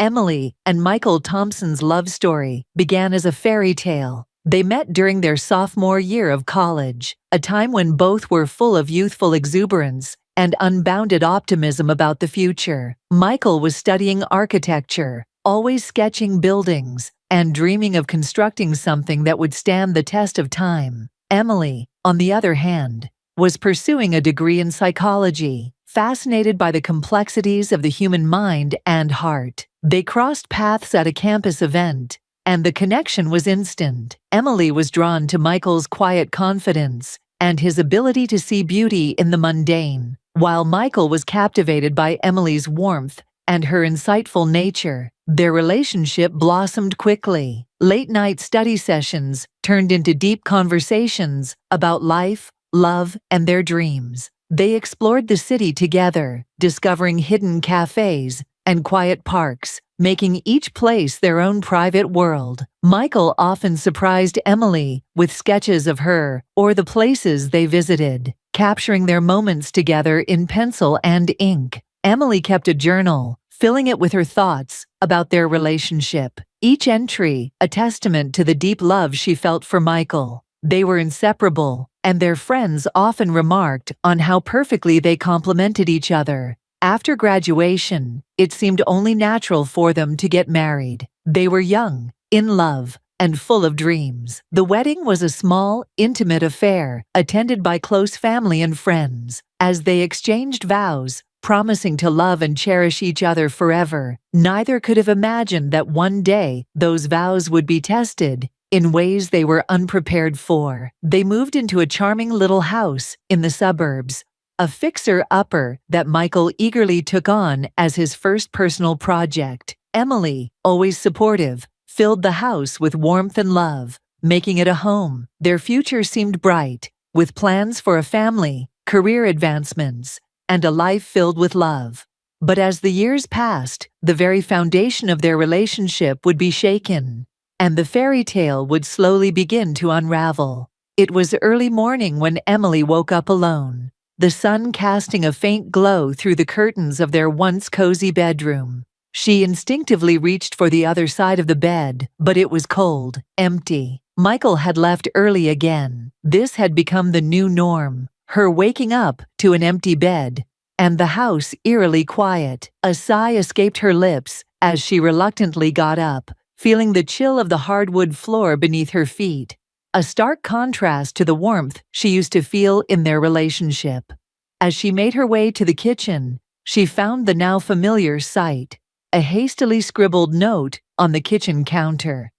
Emily and Michael Thompson's love story began as a fairy tale. They met during their sophomore year of college, a time when both were full of youthful exuberance and unbounded optimism about the future. Michael was studying architecture, always sketching buildings, and dreaming of constructing something that would stand the test of time. Emily, on the other hand, was pursuing a degree in psychology, fascinated by the complexities of the human mind and heart. They crossed paths at a campus event, and the connection was instant. Emily was drawn to Michael's quiet confidence and his ability to see beauty in the mundane, while Michael was captivated by Emily's warmth and her insightful nature. Their relationship blossomed quickly. Late-night study sessions turned into deep conversations about life, love, and their dreams. They explored the city together, discovering hidden cafes and quiet parks, making each place their own private world. Michael often surprised Emily with sketches of her or the places they visited, capturing their moments together in pencil and ink. Emily kept a journal, filling it with her thoughts about their relationship, each entry a testament to the deep love she felt for Michael. They were inseparable, and their friends often remarked on how perfectly they complemented each other. After graduation, it seemed only natural for them to get married. They were young, in love, and full of dreams. The wedding was a small, intimate affair, attended by close family and friends. As they exchanged vows, promising to love and cherish each other forever, neither could have imagined that one day those vows would be tested in ways they were unprepared for. They moved into a charming little house in the suburbs, a fixer-upper that Michael eagerly took on as his first personal project. Emily, always supportive, filled the house with warmth and love, making it a home. Their future seemed bright, with plans for a family, career advancements, and a life filled with love. But as the years passed, the very foundation of their relationship would be shaken, and the fairy tale would slowly begin to unravel. It was early morning when Emily woke up alone, the sun casting a faint glow through the curtains of their once cozy bedroom. She instinctively reached for the other side of the bed, but it was cold, empty. Michael had left early again. This had become the new norm, her waking up to an empty bed, and the house eerily quiet. A sigh escaped her lips as she reluctantly got up, feeling the chill of the hardwood floor beneath her feet, a stark contrast to the warmth she used to feel in their relationship. As she made her way to the kitchen, she found the now familiar sight, a hastily scribbled note on the kitchen counter.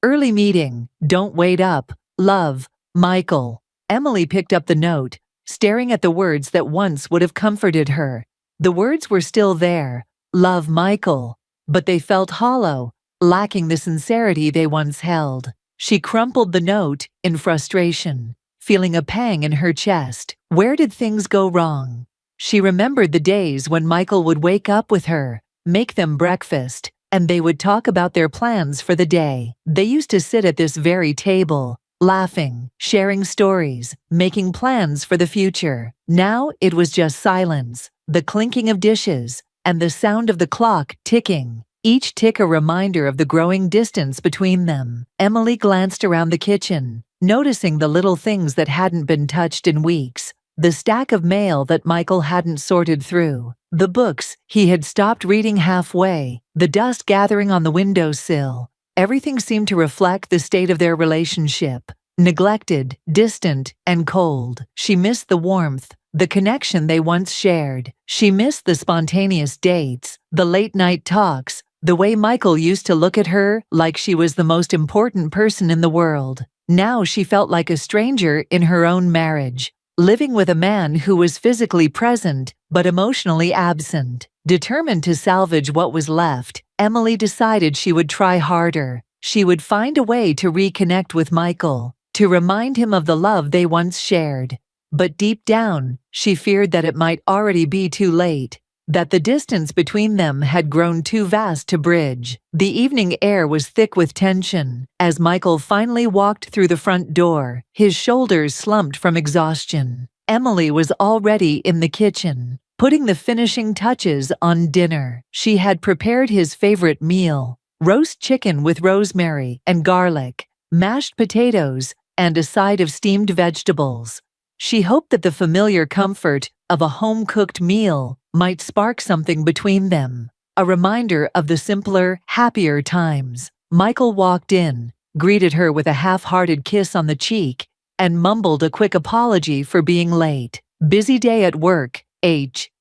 "Early meeting, don't wait up, love, Michael." Emily picked up the note, staring at the words that once would have comforted her. The words were still there, "Love, Michael," but they felt hollow, lacking the sincerity they once held. She crumpled the note in frustration, feeling a pang in her chest. Where did things go wrong? She remembered the days when Michael would wake up with her, make them breakfast, and they would talk about their plans for the day. They used to sit at this very table, laughing, sharing stories, making plans for the future. Now it was just silence, the clinking of dishes, and the sound of the clock ticking, each tick a reminder of the growing distance between them. Emily glanced around the kitchen, noticing the little things that hadn't been touched in weeks. The stack of mail that Michael hadn't sorted through, the books he had stopped reading halfway, the dust gathering on the windowsill. Everything seemed to reflect the state of their relationship, neglected, distant, and cold. She missed the warmth, the connection they once shared. She missed the spontaneous dates, the late-night talks, the way Michael used to look at her like she was the most important person in the world. Now she felt like a stranger in her own marriage, living with a man who was physically present but emotionally absent. Determined to salvage what was left, Emily decided she would try harder. She would find a way to reconnect with Michael, to remind him of the love they once shared. But deep down, she feared that it might already be too late, that the distance between them had grown too vast to bridge. The evening air was thick with tension. As Michael finally walked through the front door, his shoulders slumped from exhaustion. Emily was already in the kitchen, putting the finishing touches on dinner. She had prepared his favorite meal: roast chicken with rosemary and garlic, mashed potatoes, and a side of steamed vegetables. She hoped that the familiar comfort of a home-cooked meal might spark something between them, a reminder of the simpler, happier times. Michael walked in, greeted her with a half-hearted kiss on the cheek, and mumbled a quick apology for being late. Busy day at work, H.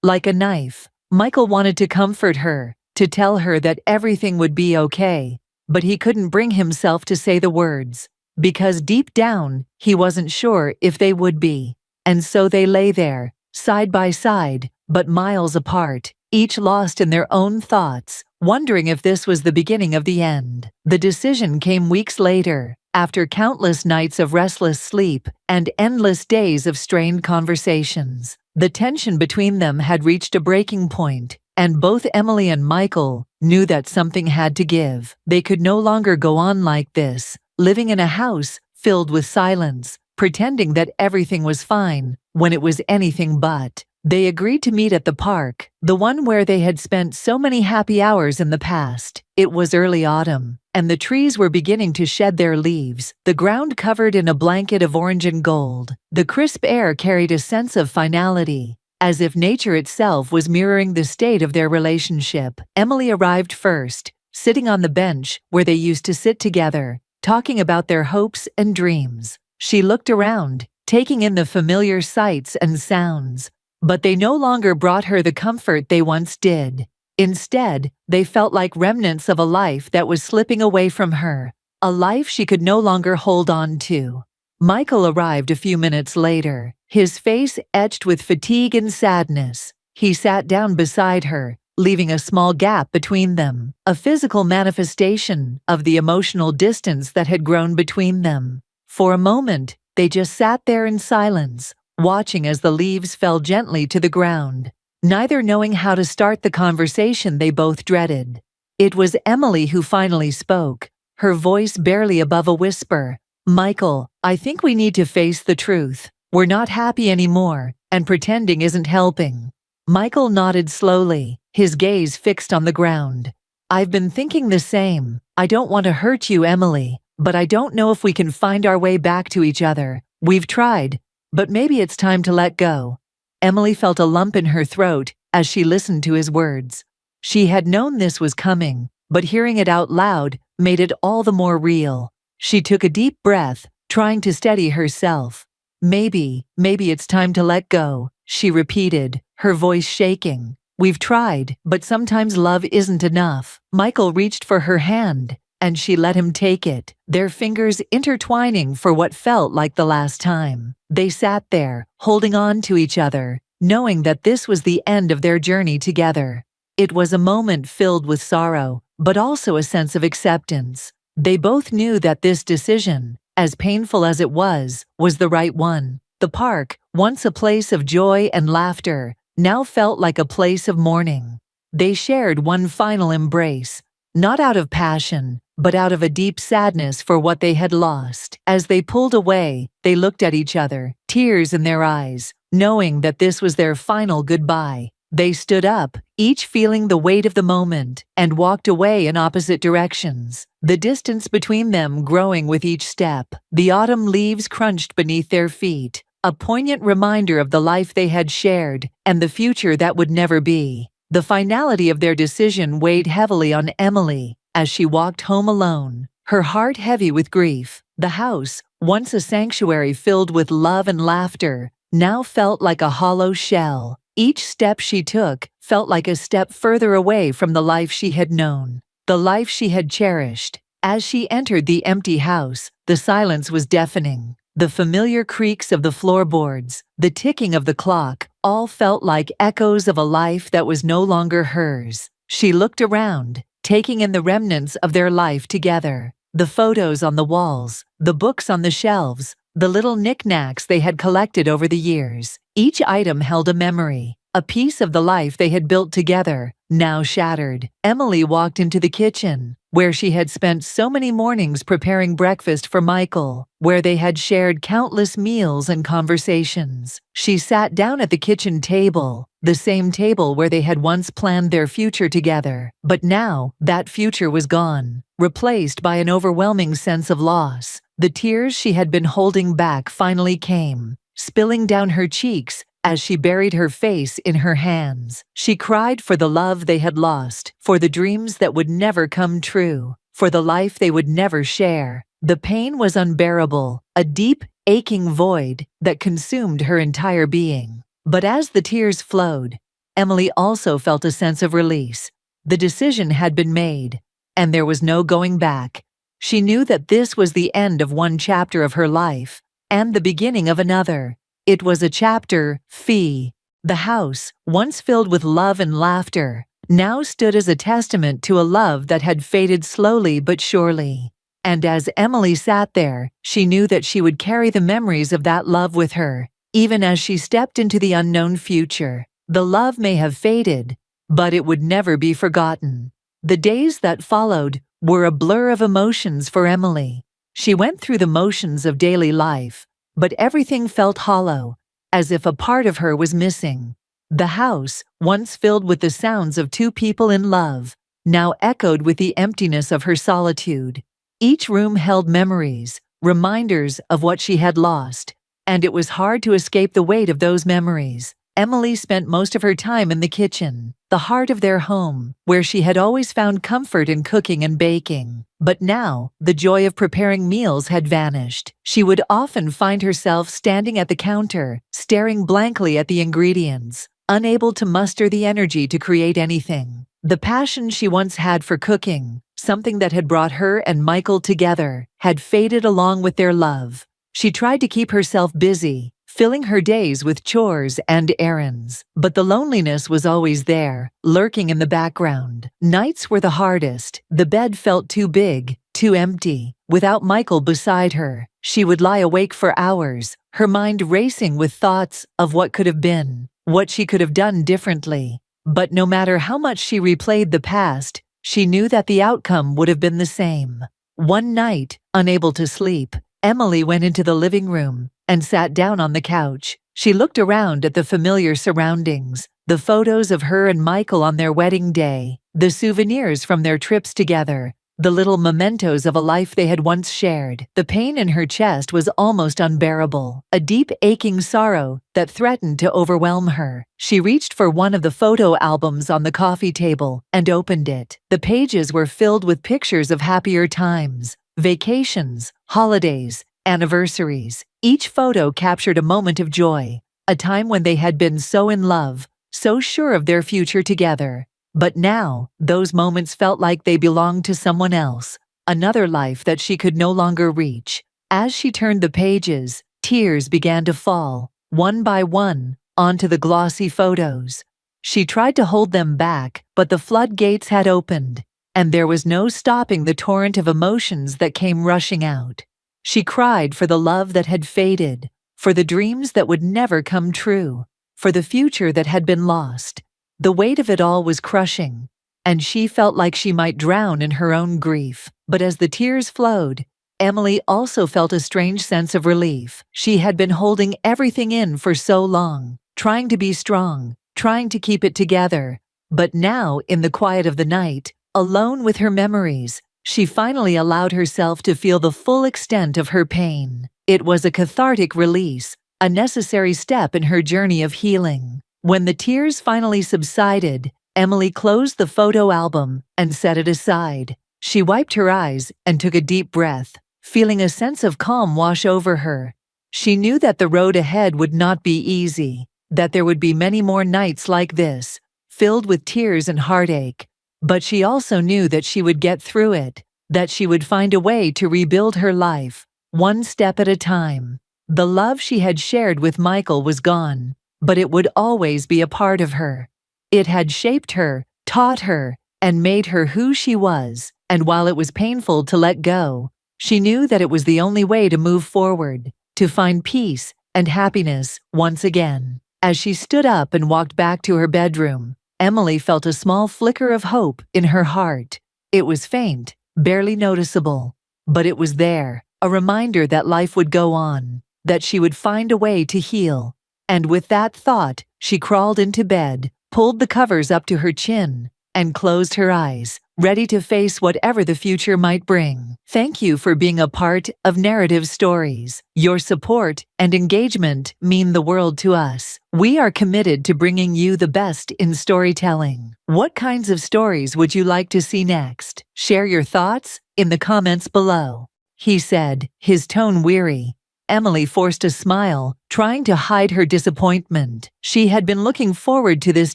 Like a knife, Michael wanted to comfort her, to tell her that everything would be okay, but he couldn't bring himself to say the words, because deep down, he wasn't sure if they would be. And so they lay there, side by side, but miles apart, each lost in their own thoughts, wondering if this was the beginning of the end. The decision came weeks later, after countless nights of restless sleep and endless days of strained conversations. The tension between them had reached a breaking point, and both Emily and Michael knew that something had to give. They could no longer go on like this, living in a house filled with silence, pretending that everything was fine when it was anything but. They agreed to meet at the park, the one where they had spent so many happy hours in the past. It was early autumn, and the trees were beginning to shed their leaves, the ground covered in a blanket of orange and gold. The crisp air carried a sense of finality, as if nature itself was mirroring the state of their relationship. Emily arrived first, sitting on the bench where they used to sit together, talking about their hopes and dreams. She looked around, taking in the familiar sights and sounds, but they no longer brought her the comfort they once did. Instead, they felt like remnants of a life that was slipping away from her, a life she could no longer hold on to. Michael arrived a few minutes later, his face etched with fatigue and sadness. He sat down beside her, leaving a small gap between them, a physical manifestation of the emotional distance that had grown between them. For a moment, they just sat there in silence, watching as the leaves fell gently to the ground, neither knowing how to start the conversation they both dreaded. It was Emily who finally spoke, her voice barely above a whisper. "Michael, I think we need to face the truth. We're not happy anymore, and pretending isn't helping." Michael nodded slowly, his gaze fixed on the ground. "I've been thinking the same. I don't want to hurt you, Emily, but I don't know if we can find our way back to each other. We've tried, but maybe it's time to let go." Emily felt a lump in her throat as she listened to his words. She had known this was coming, but hearing it out loud made it all the more real. She took a deep breath, trying to steady herself. Maybe it's time to let go," she repeated, her voice shaking. "We've tried, but sometimes love isn't enough." Michael reached for her hand, and she let him take it, their fingers intertwining for what felt like the last time. They sat there, holding on to each other, knowing that this was the end of their journey together. It was a moment filled with sorrow, but also a sense of acceptance. They both knew that this decision, as painful as it was the right one. The park, once a place of joy and laughter, now felt like a place of mourning. They shared one final embrace, not out of passion, but out of a deep sadness for what they had lost. As they pulled away, they looked at each other, tears in their eyes, knowing that this was their final goodbye. They stood up, each feeling the weight of the moment, and walked away in opposite directions, the distance between them growing with each step. The autumn leaves crunched beneath their feet, a poignant reminder of the life they had shared and the future that would never be. The finality of their decision weighed heavily on Emily as she walked home alone, her heart heavy with grief. The house, once a sanctuary filled with love and laughter, now felt like a hollow shell. Each step she took felt like a step further away from the life she had known, the life she had cherished. As she entered the empty house, the silence was deafening. The familiar creaks of the floorboards, the ticking of the clock, all felt like echoes of a life that was no longer hers. She looked around, taking in the remnants of their life together, the photos on the walls, the books on the shelves, the little knickknacks they had collected over the years. Each item held a memory, a piece of the life they had built together, now shattered. Emily walked into the kitchen, where she had spent so many mornings preparing breakfast for Michael, where they had shared countless meals and conversations. She sat down at the kitchen table, the same table where they had once planned their future together. But now, that future was gone, replaced by an overwhelming sense of loss. The tears she had been holding back finally came, spilling down her cheeks as she buried her face in her hands. She cried for the love they had lost, for the dreams that would never come true, for the life they would never share. The pain was unbearable, a deep, aching void that consumed her entire being. But as the tears flowed, Emily also felt a sense of release. The decision had been made, and there was no going back. She knew that this was the end of one chapter of her life, and the beginning of another. It was a chapter, Fee. The house, once filled with love and laughter, now stood as a testament to a love that had faded slowly but surely. And as Emily sat there, she knew that she would carry the memories of that love with her, even as she stepped into the unknown future. The love may have faded, but it would never be forgotten. The days that followed were a blur of emotions for Emily. She went through the motions of daily life, but everything felt hollow, as if a part of her was missing. The house, once filled with the sounds of two people in love, now echoed with the emptiness of her solitude. Each room held memories, reminders of what she had lost, and it was hard to escape the weight of those memories. Emily spent most of her time in the kitchen, the heart of their home, where she had always found comfort in cooking and baking. But now, the joy of preparing meals had vanished. She would often find herself standing at the counter, staring blankly at the ingredients, unable to muster the energy to create anything. The passion she once had for cooking, something that had brought her and Michael together, had faded along with their love. She tried to keep herself busy, filling her days with chores and errands. But the loneliness was always there, lurking in the background. Nights were the hardest. The bed felt too big, too empty. Without Michael beside her, she would lie awake for hours, her mind racing with thoughts of what could have been, what she could have done differently. But no matter how much she replayed the past, she knew that the outcome would have been the same. One night, unable to sleep, Emily went into the living room and sat down on the couch. She looked around at the familiar surroundings, the photos of her and Michael on their wedding day, the souvenirs from their trips together, the little mementos of a life they had once shared. The pain in her chest was almost unbearable, a deep aching sorrow that threatened to overwhelm her. She reached for one of the photo albums on the coffee table and opened it. The pages were filled with pictures of happier times, vacations, holidays, anniversaries. Each photo captured a moment of joy, a time when they had been so in love, so sure of their future together. But now, those moments felt like they belonged to someone else, another life that she could no longer reach. As she turned the pages, tears began to fall, one by one, onto the glossy photos. She tried to hold them back, but the floodgates had opened, and there was no stopping the torrent of emotions that came rushing out. She cried for the love that had faded, for the dreams that would never come true, for the future that had been lost. The weight of it all was crushing, and she felt like she might drown in her own grief. But as the tears flowed, Emily also felt a strange sense of relief. She had been holding everything in for so long, trying to be strong, trying to keep it together. But now, in the quiet of the night, alone with her memories, she finally allowed herself to feel the full extent of her pain. It was a cathartic release, a necessary step in her journey of healing. When the tears finally subsided, Emily closed the photo album and set it aside. She wiped her eyes and took a deep breath, feeling a sense of calm wash over her. She knew that the road ahead would not be easy, that there would be many more nights like this, filled with tears and heartache. But she also knew that she would get through it, that she would find a way to rebuild her life, one step at a time. The love she had shared with Michael was gone, but it would always be a part of her. It had shaped her, taught her, and made her who she was, and while it was painful to let go, she knew that it was the only way to move forward, to find peace and happiness once again. As she stood up and walked back to her bedroom, Emily felt a small flicker of hope in her heart. It was faint, barely noticeable, but it was there, a reminder that life would go on, that she would find a way to heal. And with that thought, she crawled into bed, pulled the covers up to her chin, and closed her eyes, ready to face whatever the future might bring. Thank you for being a part of Narrative Stories. Your support and engagement mean the world to us. We are committed to bringing you the best in storytelling. What kinds of stories would you like to see next? Share your thoughts in the comments below. He said, his tone weary. Emily forced a smile, trying to hide her disappointment. She had been looking forward to this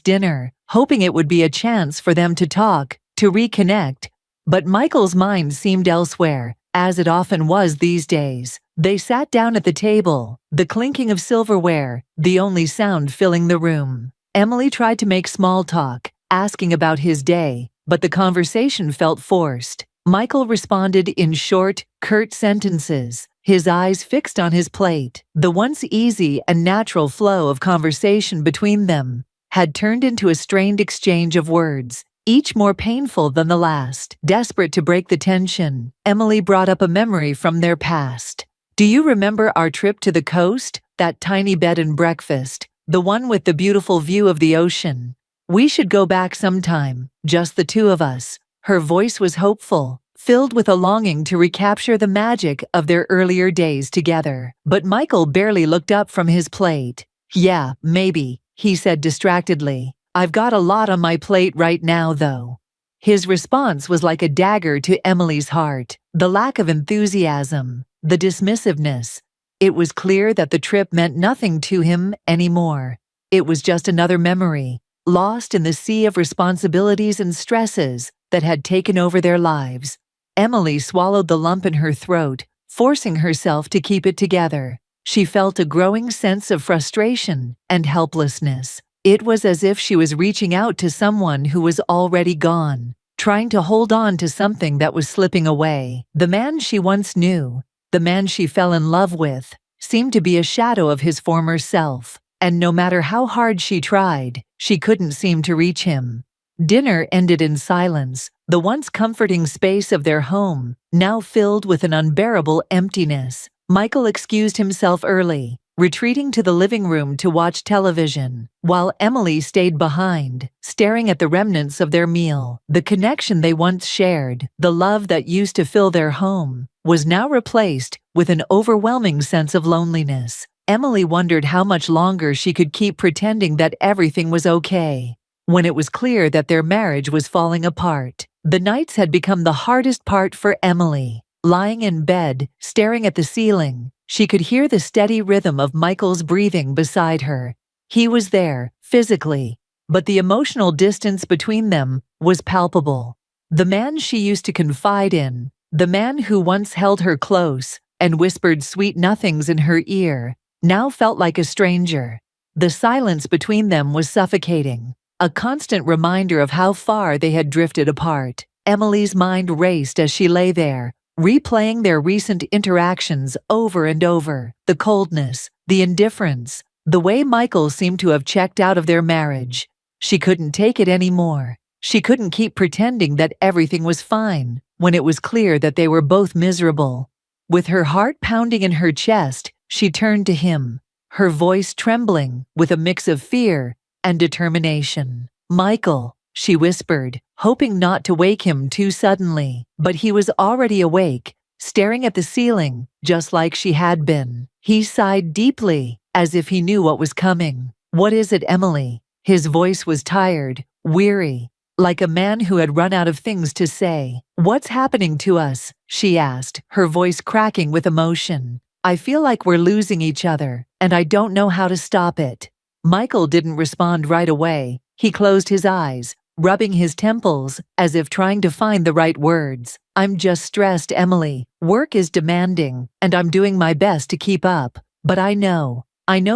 dinner, hoping it would be a chance for them to talk, to reconnect. But Michael's mind seemed elsewhere, as it often was these days. They sat down at the table, the clinking of silverware, the only sound filling the room. Emily tried to make small talk, asking about his day, but the conversation felt forced. Michael responded in short, curt sentences, his eyes fixed on his plate. The once easy and natural flow of conversation between them had turned into a strained exchange of words, each more painful than the last. Desperate to break the tension, Emily brought up a memory from their past. Do you remember our trip to the coast? That tiny bed and breakfast, the one with the beautiful view of the ocean. We should go back sometime, just the two of us. Her voice was hopeful, filled with a longing to recapture the magic of their earlier days together. But Michael barely looked up from his plate. Yeah, maybe, he said distractedly. I've got a lot on my plate right now, though. His response was like a dagger to Emily's heart. The lack of enthusiasm, the dismissiveness. It was clear that the trip meant nothing to him anymore. It was just another memory, lost in the sea of responsibilities and stresses that had taken over their lives. Emily swallowed the lump in her throat, forcing herself to keep it together. She felt a growing sense of frustration and helplessness. It was as if she was reaching out to someone who was already gone, trying to hold on to something that was slipping away. The man she once knew, the man she fell in love with, seemed to be a shadow of his former self, and no matter how hard she tried, she couldn't seem to reach him. Dinner ended in silence, the once comforting space of their home, now filled with an unbearable emptiness. Michael excused himself early, retreating to the living room to watch television, while Emily stayed behind, staring at the remnants of their meal. The connection they once shared, the love that used to fill their home, was now replaced with an overwhelming sense of loneliness. Emily wondered how much longer she could keep pretending that everything was okay, when it was clear that their marriage was falling apart. The nights had become the hardest part for Emily. Lying in bed, staring at the ceiling, she could hear the steady rhythm of Michael's breathing beside her. He was there, physically, but the emotional distance between them was palpable. The man she used to confide in, the man who once held her close and whispered sweet nothings in her ear, now felt like a stranger. The silence between them was suffocating, a constant reminder of how far they had drifted apart. Emily's mind raced as she lay there, replaying their recent interactions over and over. The coldness, the indifference, the way Michael seemed to have checked out of their marriage. She couldn't take it anymore. She couldn't keep pretending that everything was fine, when it was clear that they were both miserable. With her heart pounding in her chest, she turned to him, her voice trembling with a mix of fear and determination. "Michael," she whispered, hoping not to wake him too suddenly. But he was already awake, staring at the ceiling, just like she had been. He sighed deeply, as if he knew what was coming. "What is it, Emily?" His voice was tired, weary, like a man who had run out of things to say. "What's happening to us?" she asked, her voice cracking with emotion. "I feel like we're losing each other, and I don't know how to stop it." Michael didn't respond right away. He closed his eyes, rubbing his temples as if trying to find the right words. "I'm just stressed, Emily. Work is demanding, and I'm doing my best to keep up. But I know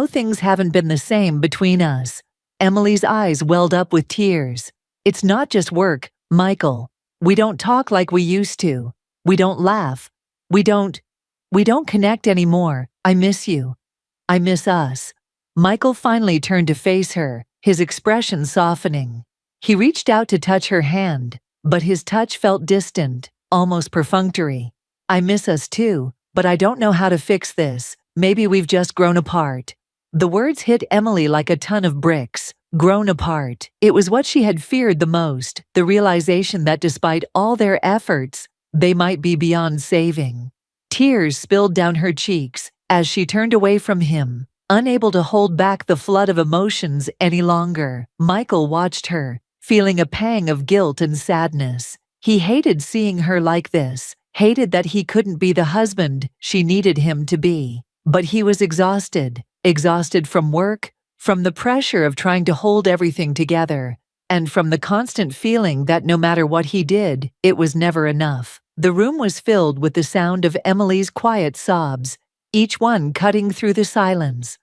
things haven't been the same between us." Emily's eyes welled up with tears. "It's not just work, Michael. We don't talk like we used to. We don't laugh. We don't connect anymore. I miss you. I miss us." Michael finally turned to face her, his expression softening. He reached out to touch her hand, but his touch felt distant, almost perfunctory. I miss us too, but I don't know how to fix this. Maybe we've just grown apart. The words hit Emily like a ton of bricks. Grown apart. It was what she had feared the most, the realization that despite all their efforts, they might be beyond saving. Tears spilled down her cheeks as she turned away from him, unable to hold back the flood of emotions any longer. Michael watched her, feeling a pang of guilt and sadness. He hated seeing her like this, hated that he couldn't be the husband she needed him to be. But he was exhausted from work, from the pressure of trying to hold everything together, and from the constant feeling that no matter what he did, it was never enough. The room was filled with the sound of Emily's quiet sobs, each one cutting through the silence.